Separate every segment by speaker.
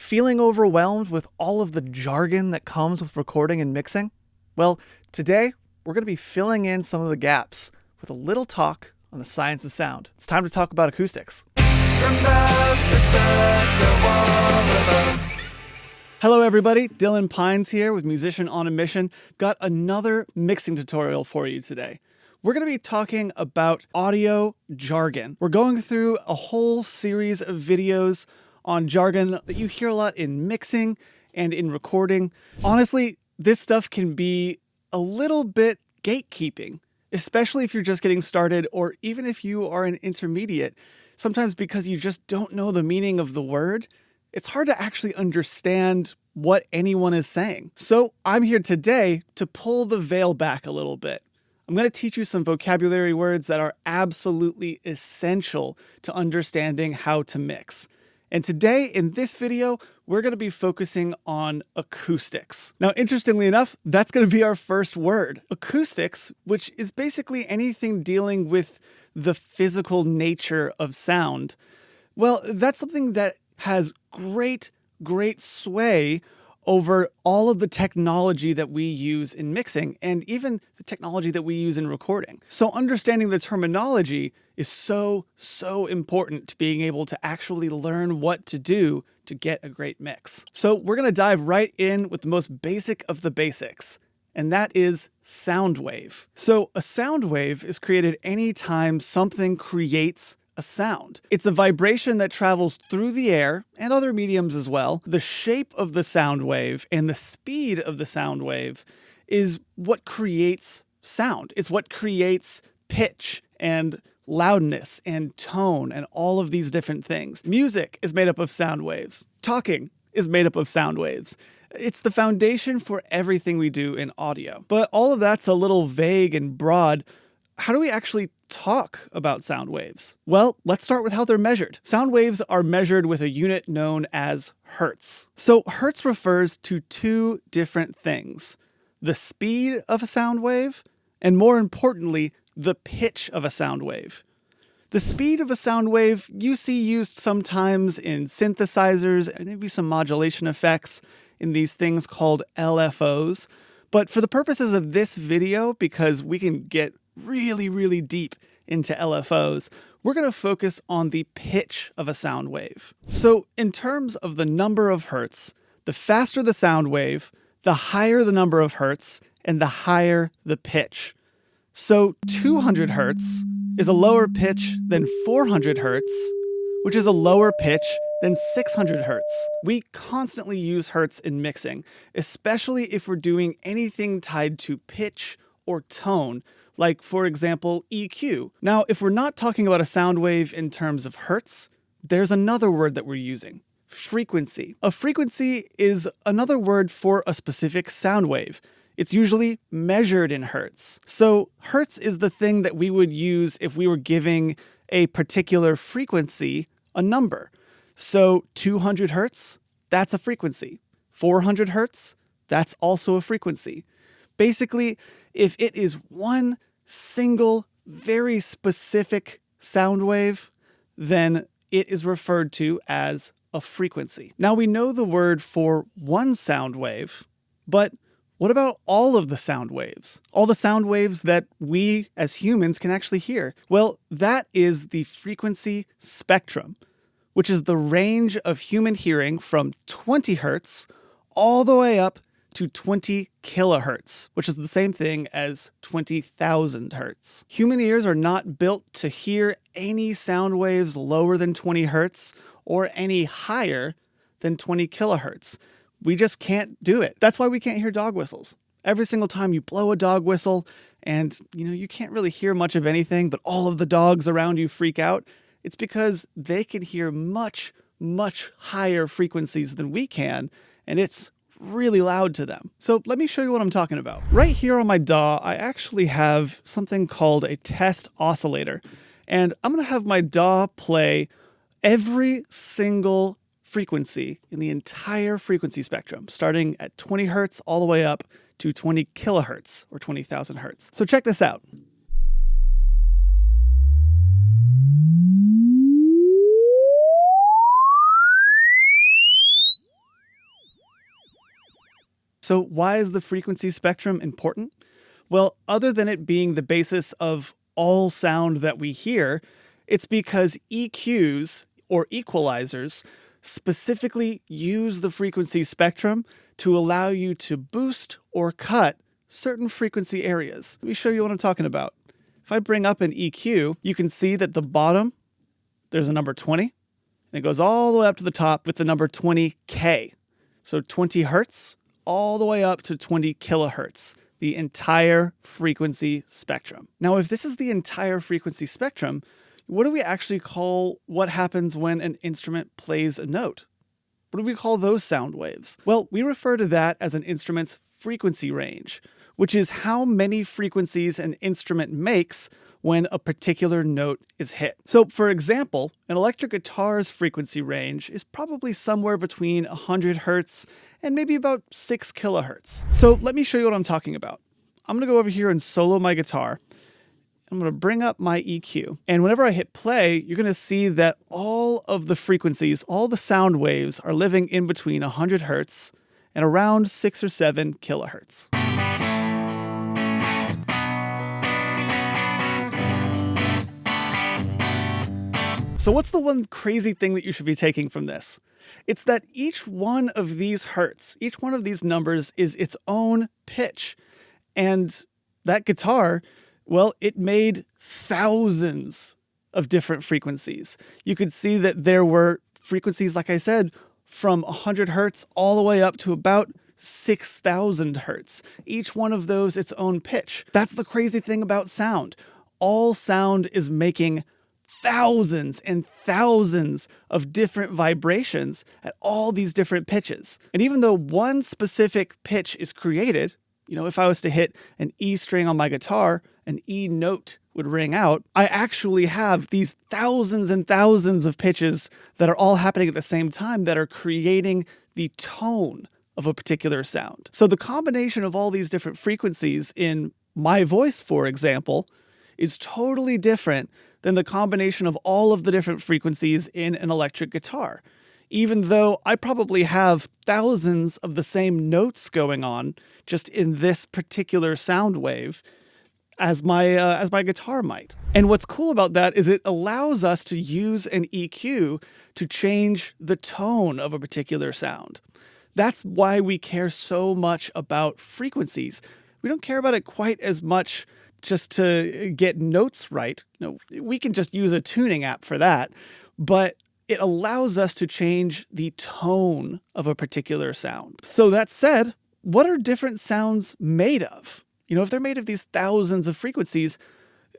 Speaker 1: Feeling overwhelmed with all of the jargon that comes with recording and mixing? Well, today we're going to be filling in some of the gaps with a little talk on the science of sound. It's time to talk about acoustics. Hello everybody, Dylan Pines here with Musician on a Mission. Got another mixing tutorial for you today. We're going to be talking about audio jargon. We're going through a whole series of videos on jargon that you hear a lot in mixing and in recording. Honestly, this stuff can be a little bit gatekeeping, especially if you're just getting started or even if you are an intermediate. Sometimes because you just don't know the meaning of the word, it's hard to actually understand what anyone is saying. So I'm here today to pull the veil back a little bit. I'm going to teach you some vocabulary words that are absolutely essential to understanding how to mix. And today, in this video, we're going to be focusing on acoustics. Now, interestingly enough, that's going to be our first word. Acoustics, which is basically anything dealing with the physical nature of sound. Well, that's something that has great sway over all of the technology that we use in mixing and even the technology that we use in recording. So understanding the terminology is so important to being able to actually learn what to do to get a great mix. So we're going to dive right in with the most basic of the basics, and that is sound wave. So a sound wave is created anytime something creates a sound. It's a vibration that travels through the air and other mediums as well. The shape of the sound wave and the speed of the sound wave is what creates sound. It's what creates pitch and loudness and tone and all of these different things. Music is made up of sound waves. Talking is made up of sound waves. It's the foundation for everything we do in audio. But all of that's a little vague and broad. How do we actually talk about sound waves? Well, let's start with how they're measured. Sound waves are measured with a unit known as hertz. So hertz refers to two different things: the speed of a sound wave, and more importantly, the pitch of a sound wave. The speed of a sound wave you see used sometimes in synthesizers and maybe some modulation effects in these things called LFOs. But for the purposes of this video, because we can get really deep into LFOs, we're going to focus on the pitch of a sound wave. So in terms of the number of hertz, the faster the sound wave, the higher the number of hertz, and the higher the pitch. So 200 hertz is a lower pitch than 400 hertz, which is a lower pitch than 600 hertz. We constantly use hertz in mixing, especially if we're doing anything tied to pitch or tone, like, for example, EQ. Now, if we're not talking about a sound wave in terms of hertz, there's another word that we're using: frequency. A frequency is another word for a specific sound wave. It's usually measured in hertz. So hertz is the thing that we would use if we were giving a particular frequency a number. So 200 hertz, that's a frequency. 400 hertz, that's also a frequency. Basically, if it is one single, very specific sound wave, then it is referred to as a frequency. Now we know the word for one sound wave, but what about all of the sound waves? All the sound waves that we as humans can actually hear? Well, that is the frequency spectrum, which is the range of human hearing from 20 hertz all the way up to 20 kilohertz, which is the same thing as 20,000 hertz. Human ears are not built to hear any sound waves lower than 20 hertz or any higher than 20 kilohertz. We just can't do it. That's why we can't hear dog whistles. Every single time you blow a dog whistle and you can't really hear much of anything, but all of the dogs around you freak out, it's because they can hear much higher frequencies than we can, and it's really loud to them. So let me show you what I'm talking about. Right here on my DAW, I actually have something called a test oscillator, and I'm going to have my DAW play every single frequency in the entire frequency spectrum, starting at 20 hertz all the way up to 20 kilohertz or 20,000 hertz. So check this out. So why is the frequency spectrum important? Well, other than it being the basis of all sound that we hear, it's because EQs, or equalizers, specifically use the frequency spectrum to allow you to boost or cut certain frequency areas. Let me show you what I'm talking about. If I bring up an EQ, you can see that the bottom, there's a number 20, and it goes all the way up to the top with the number 20K. So 20 hertz, all the way up to 20 kilohertz, the entire frequency spectrum. Now, if this is the entire frequency spectrum, what do we actually call what happens when an instrument plays a note? What do we call those sound waves? Well, we refer to that as an instrument's frequency range, which is how many frequencies an instrument makes when a particular note is hit. So, for example, an electric guitar's frequency range is probably somewhere between 100 hertz and maybe about 6 kilohertz. So let me show you what I'm talking about. I'm gonna go over here and solo my guitar. I'm going to bring up my EQ. And whenever I hit play, you're going to see that all of the frequencies, all the sound waves are living in between 100 hertz and around 6 or 7 kilohertz. So what's the one crazy thing that you should be taking from this? It's that each one of these hertz, each one of these numbers is its own pitch. And that guitar, well, it made thousands of different frequencies. You could see that there were frequencies, like I said, from 100 hertz all the way up to about 6,000 hertz. Each one of those its own pitch. That's the crazy thing about sound. All sound is making thousands and thousands of different vibrations at all these different pitches. And even though one specific pitch is created, if I was to hit an E string on my guitar, an E note would ring out, I actually have these thousands and thousands of pitches that are all happening at the same time that are creating the tone of a particular sound. So the combination of all these different frequencies in my voice, for example, is totally different than the combination of all of the different frequencies in an electric guitar. Even though I probably have thousands of the same notes going on just in this particular sound wave as my guitar might. And what's cool about that is it allows us to use an EQ to change the tone of a particular sound. That's why we care so much about frequencies. We don't care about it quite as much just to get notes right. We can just use a tuning app for that, but it allows us to change the tone of a particular sound. So that said, what are different sounds made of? If they're made of these thousands of frequencies,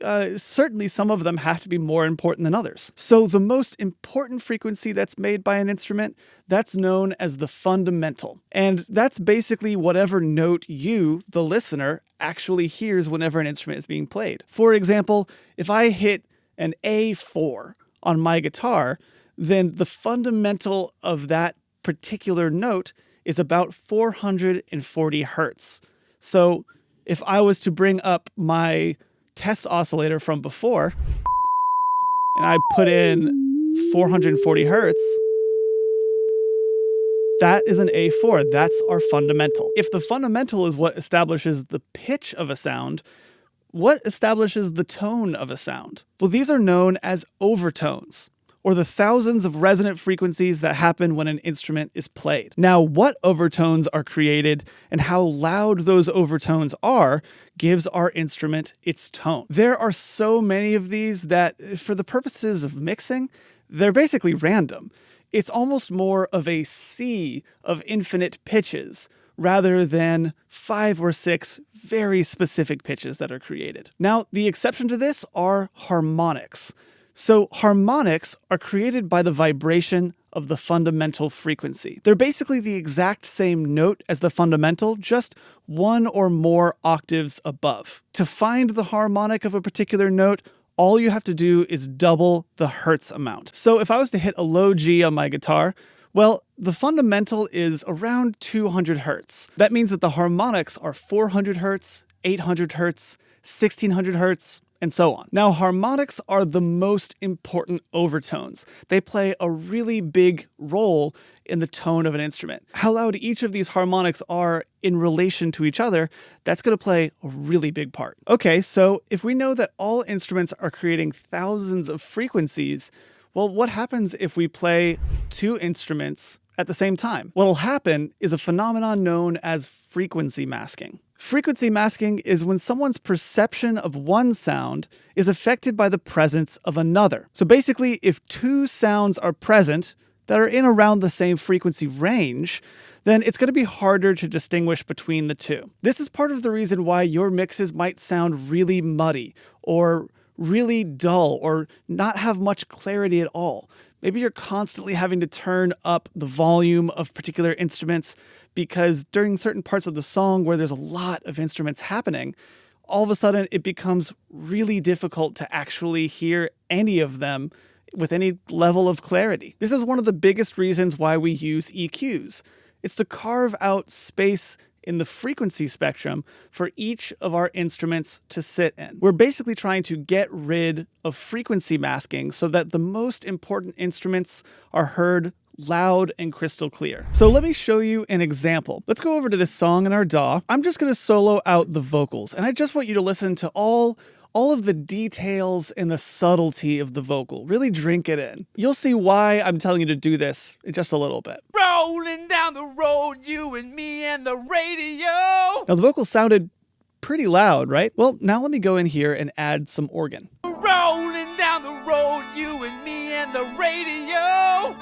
Speaker 1: certainly some of them have to be more important than others. So the most important frequency that's made by an instrument, that's known as the fundamental. And that's basically whatever note you, the listener, actually hears whenever an instrument is being played. For example, if I hit an A4 on my guitar, then the fundamental of that particular note is about 440 hertz. So if I was to bring up my test oscillator from before, and I put in 440 hertz, that is an A4. That's our fundamental. If the fundamental is what establishes the pitch of a sound, what establishes the tone of a sound? Well, these are known as overtones, or the thousands of resonant frequencies that happen when an instrument is played. Now, what overtones are created and how loud those overtones are gives our instrument its tone. There are so many of these that, for the purposes of mixing, they're basically random. It's almost more of a sea of infinite pitches rather than 5 or 6 very specific pitches that are created. Now, the exception to this are harmonics. So harmonics are created by the vibration of the fundamental frequency. They're basically the exact same note as the fundamental, just one or more octaves above. To find the harmonic of a particular note, all you have to do is double the hertz amount. So if I was to hit a low G on my guitar, well, the fundamental is around 200 hertz. That means that the harmonics are 400 hertz, 800 hertz, 1600 hertz, and so on. Now, harmonics are the most important overtones. They play a really big role in the tone of an instrument. How loud each of these harmonics are in relation to each other, that's going to play a really big part. Okay, so if we know that all instruments are creating thousands of frequencies, well, what happens if we play two instruments at the same time? What'll happen is a phenomenon known as frequency masking. Frequency masking is when someone's perception of one sound is affected by the presence of another. So basically, if two sounds are present that are in around the same frequency range, then it's going to be harder to distinguish between the two. This is part of the reason why your mixes might sound really muddy or really dull or not have much clarity at all. Maybe you're constantly having to turn up the volume of particular instruments because during certain parts of the song where there's a lot of instruments happening, all of a sudden it becomes really difficult to actually hear any of them with any level of clarity. This is one of the biggest reasons why we use EQs. It's to carve out space in the frequency spectrum for each of our instruments to sit in. We're basically trying to get rid of frequency masking so that the most important instruments are heard loud and crystal clear. So let me show you an example. Let's go over to this song in our DAW. I'm just going to solo out the vocals, and I just want you to listen to all of the details and the subtlety of the vocal. Really drink it in. You'll see why I'm telling you to do this in just a little bit.
Speaker 2: Rolling down the road, you and me and the radio.
Speaker 1: Now the vocals sounded pretty loud, right? Well, now let me go in here and add some organ.
Speaker 2: Rolling down the road, you and me and the radio.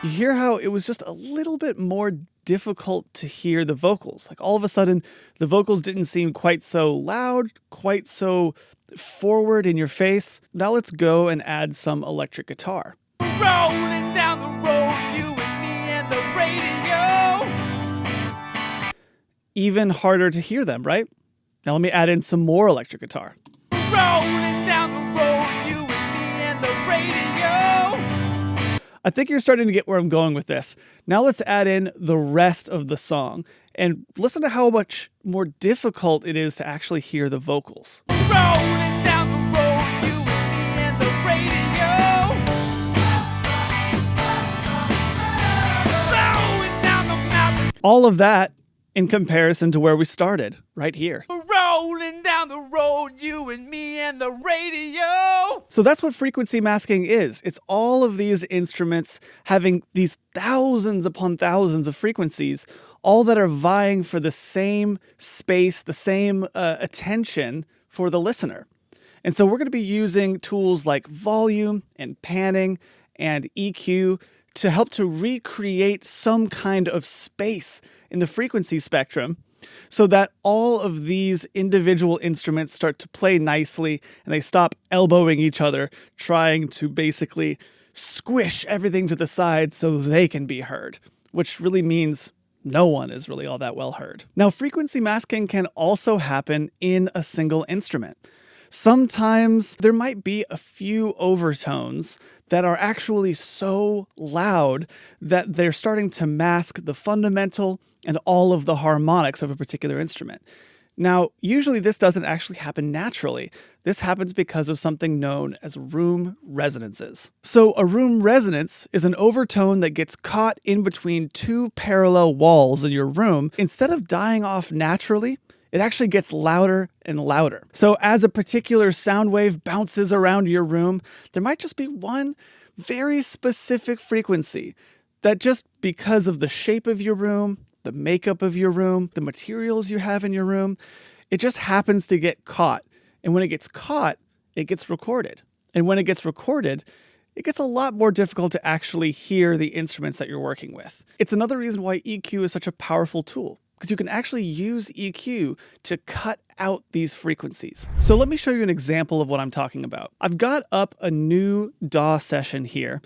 Speaker 1: You hear how it was just a little bit more difficult to hear the vocals. Like all of a sudden, the vocals didn't seem quite so loud, quite so forward in your face. Now let's go and add some electric guitar.
Speaker 2: Rolling down the road, you and me and the radio.
Speaker 1: Even harder to hear them, right? Now let me add in some more electric guitar.
Speaker 2: Rolling down the road, you and me and the radio.
Speaker 1: I think you're starting to get where I'm going with this. Now let's add in the rest of the song and listen to how much more difficult it is to actually hear the vocals.
Speaker 2: Rolling down the road, you and me and the radio. Blowing down the mountain.
Speaker 1: All of that in comparison to where we started, right here.
Speaker 2: Rolling down the road, you and me and the radio.
Speaker 1: So that's what frequency masking is. It's all of these instruments having these thousands upon thousands of frequencies, all that are vying for the same space, the same attention for the listener. And so we're going to be using tools like volume and panning and EQ to help to recreate some kind of space in the frequency spectrum so that all of these individual instruments start to play nicely and they stop elbowing each other, trying to basically squish everything to the side so they can be heard, which really means no one is really all that well heard. Now, frequency masking can also happen in a single instrument. Sometimes there might be a few overtones that are actually so loud that they're starting to mask the fundamental and all of the harmonics of a particular instrument. Now, usually this doesn't actually happen naturally. This happens because of something known as room resonances. So a room resonance is an overtone that gets caught in between two parallel walls in your room. Instead of dying off naturally, it actually gets louder and louder. So as a particular sound wave bounces around your room, there might just be one very specific frequency that just because of the shape of your room, the makeup of your room, the materials you have in your room, it just happens to get caught. And when it gets caught, it gets recorded. And when it gets recorded, it gets a lot more difficult to actually hear the instruments that you're working with. It's another reason why EQ is such a powerful tool, because you can actually use EQ to cut out these frequencies. So let me show you an example of what I'm talking about. I've got up a new DAW session here,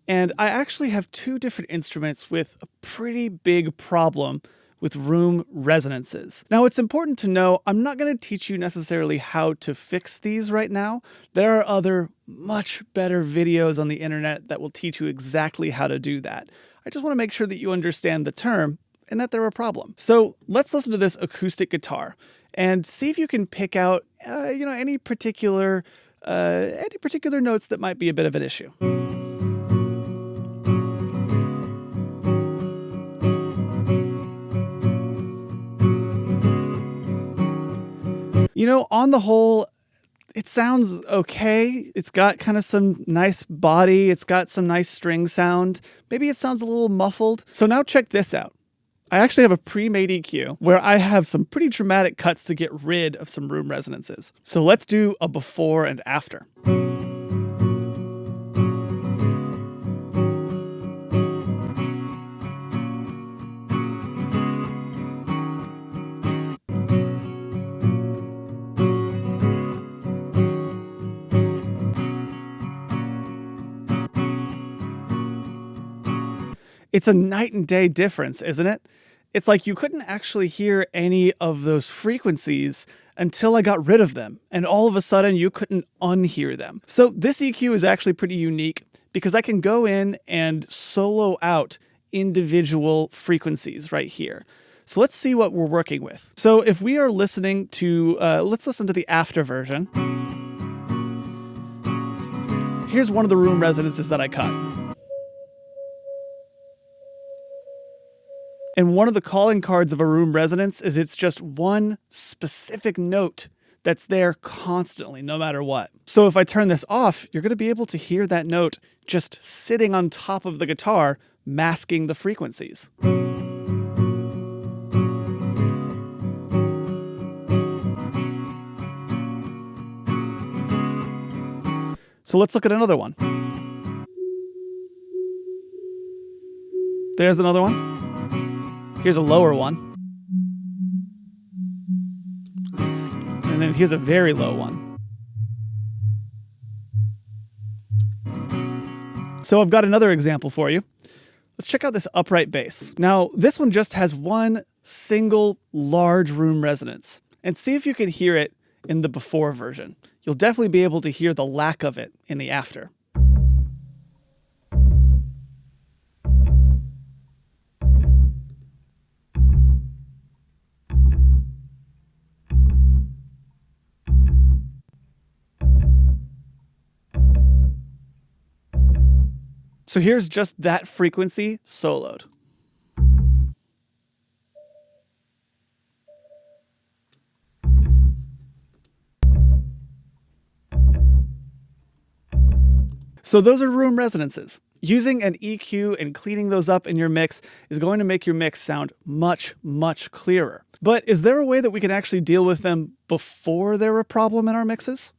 Speaker 1: and I actually have two different instruments with a pretty big problem with room resonances. Now, it's important to know I'm not going to teach you necessarily how to fix these right now. There are other much better videos on the internet that will teach you exactly how to do that. I just want to make sure that you understand the term and that they're a problem. So let's listen to this acoustic guitar. and see if you can pick out, any particular notes that might be a bit of an issue. On the whole, it sounds okay. It's got kind of some nice body. It's got some nice string sound. Maybe it sounds a little muffled. So now check this out. I actually have a pre-made EQ where I have some pretty dramatic cuts to get rid of some room resonances. So let's do a before and after. It's a night and day difference, isn't it? It's like you couldn't actually hear any of those frequencies until I got rid of them, and all of a sudden you couldn't unhear them. So this EQ is actually pretty unique because I can go in and solo out individual frequencies right here. So let's see what we're working with. So if we are listening to, let's listen to the after version. Here's one of the room resonances that I cut. And one of the calling cards of a room resonance is it's just one specific note that's there constantly, no matter what. So if I turn this off, you're going to be able to hear that note just sitting on top of the guitar, masking the frequencies. So let's look at another one. There's another one. Here's a lower one. And then here's a very low one. So I've got another example for you. Let's check out this upright bass. Now, this one just has one single large room resonance. And see if you can hear it in the before version. You'll definitely be able to hear the lack of it in the after. So here's just that frequency soloed. So those are room resonances. Using an EQ and cleaning those up in your mix is going to make your mix sound much, much clearer. But is there a way that we can actually deal with them before they're a problem in our mixes?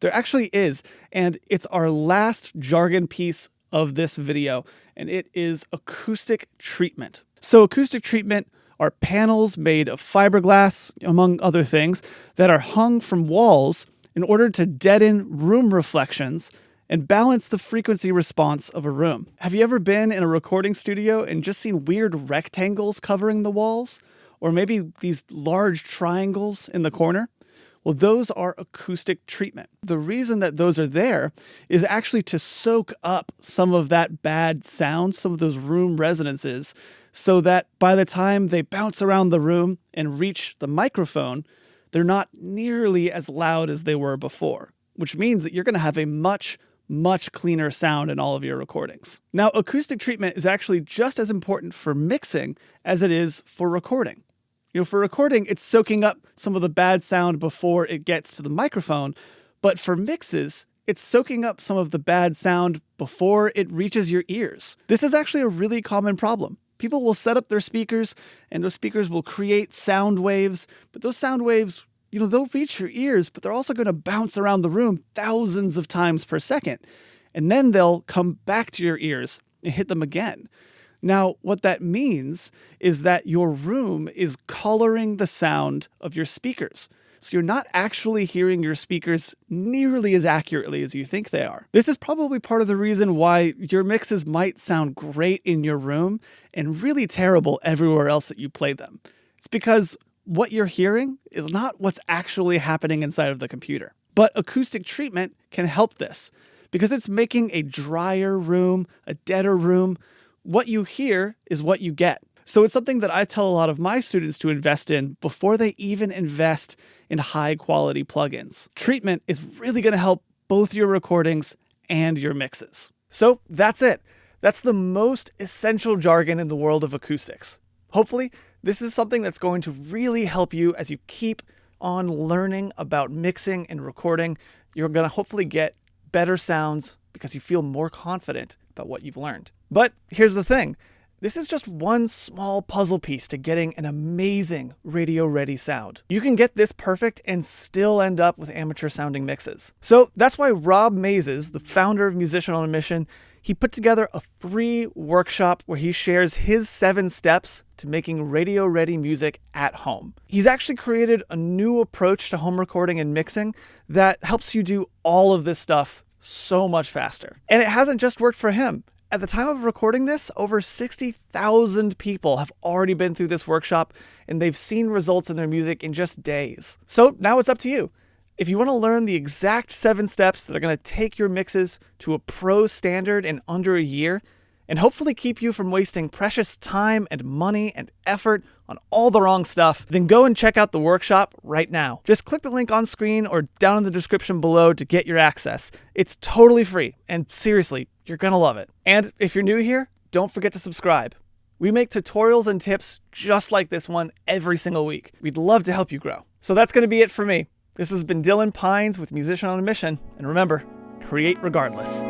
Speaker 1: There actually is, and it's our last jargon piece of this video, and it is acoustic treatment. So acoustic treatment are panels made of fiberglass, among other things, that are hung from walls in order to deaden room reflections and balance the frequency response of a room. Have you ever been in a recording studio and just seen weird rectangles covering the walls? Or maybe these large triangles in the corner? Well, those are acoustic treatment. The reason that those are there is actually to soak up some of that bad sound, some of those room resonances, so that by the time they bounce around the room and reach the microphone, they're not nearly as loud as they were before, which means that you're going to have a much cleaner sound in all of your recordings. Now, acoustic treatment is actually just as important for mixing as it is for recording. For recording, it's soaking up some of the bad sound before it gets to the microphone, but for mixes, it's soaking up some of the bad sound before it reaches your ears. This is actually a really common problem. People will set up their speakers, and those speakers will create sound waves, but those sound waves, they'll reach your ears, but they're also going to bounce around the room thousands of times per second, and then they'll come back to your ears and hit them again. Now, what that means is that your room is coloring the sound of your speakers. So you're not actually hearing your speakers nearly as accurately as you think they are. This is probably part of the reason why your mixes might sound great in your room and really terrible everywhere else that you play them. It's because what you're hearing is not what's actually happening inside of the computer. But acoustic treatment can help this because it's making a drier room, a deader room. What you hear is what you get. So it's something that I tell a lot of my students to invest in before they even invest in high quality plugins. Treatment is really going to help both your recordings and your mixes. So that's it. That's the most essential jargon in the world of acoustics. Hopefully, this is something that's going to really help you as you keep on learning about mixing and recording. You're going to hopefully get better sounds because you feel more confident about what you've learned. But here's the thing. This is just one small puzzle piece to getting an amazing radio-ready sound. You can get this perfect and still end up with amateur-sounding mixes. So that's why Rob Mazes, the founder of Musician on a Mission, he put together a free workshop where he shares his 7 steps to making radio-ready music at home. He's actually created a new approach to home recording and mixing that helps you do all of this stuff so much faster. And it hasn't just worked for him. At the time of recording this, over 60,000 people have already been through this workshop, and they've seen results in their music in just days. So now it's up to you. If you want to learn the exact 7 steps that are going to take your mixes to a pro standard in under a year, and hopefully keep you from wasting precious time and money and effort on all the wrong stuff, then go and check out the workshop right now. Just click the link on screen or down in the description below to get your access. It's totally free, and seriously, you're gonna love it. And if you're new here, don't forget to subscribe. We make tutorials and tips just like this one every single week. We'd love to help you grow. So that's gonna be it for me. This has been Dylan Pines with Musician on a Mission, and remember, create regardless.